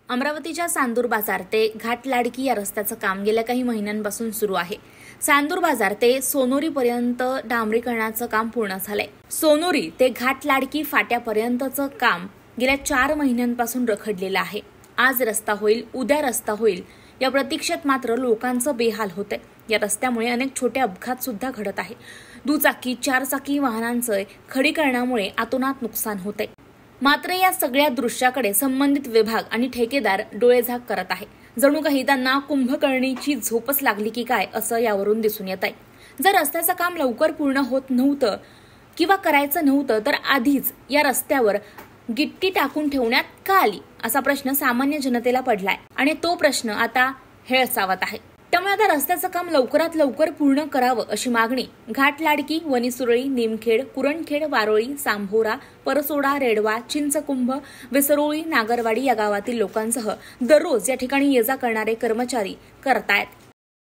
अमरावतीच्या चांदूर बाजार ते घाट लाडकी या रस्त्याचं काम गेल्या काही महिन्यांपासून सुरू आहे। चांदूर बाजार ते सोनोरी पर्यंत डांबरीकरणाचं काम पूर्ण झालंय। सोनोरी ते घाट लाडकी फाट्यापर्यंतचं काम गेल्या 4 महिन्यांपासून रखडलेलं आहे। आज रस्ता होईल, उद्या रस्ता होईल या प्रतीक्षेत मात्र लोकांचं बेहाल होतंय। या रस्त्यामुळे अनेक छोटे अपघात सुद्धा घडत आहे। दुचाकी, 4 चाकी वाहनांचं खडीकरणामुळे अतोनात नुकसान होतंय। मात्र या सगळ्या दृश्याकडे संबंधित विभाग आणि ठेकेदार डोळेझाक करत आहे। जणू काही त्यांना कुंभकर्णीची झोपच लागली की काय असं यावरून दिसून येत आहे। जर रस्त्याचं काम लवकर पूर्ण होत नव्हतं किंवा करायचं नव्हतं तर आधीच या रस्त्यावर गिट्टी टाकून ठेवण्यात का आली असा प्रश्न सामान्य जनतेला पडलाय आणि तो प्रश्न आता हेळसावत आहे। त्यामुळे आता रस्त्याचं काम लवकरात लवकर पूर्ण करावं अशी मागणी घाट लाडकी, वनीसुरळी, निमखेड, कुरणखेड, वारोळी, सांभोरा, परसोडा, रेडवा, चिंचकुंभ, विसरोळी, नागरवाडी या गावातील लोकांसह दररोज या ठिकाणी ये जा करणारे कर्मचारी करतायत।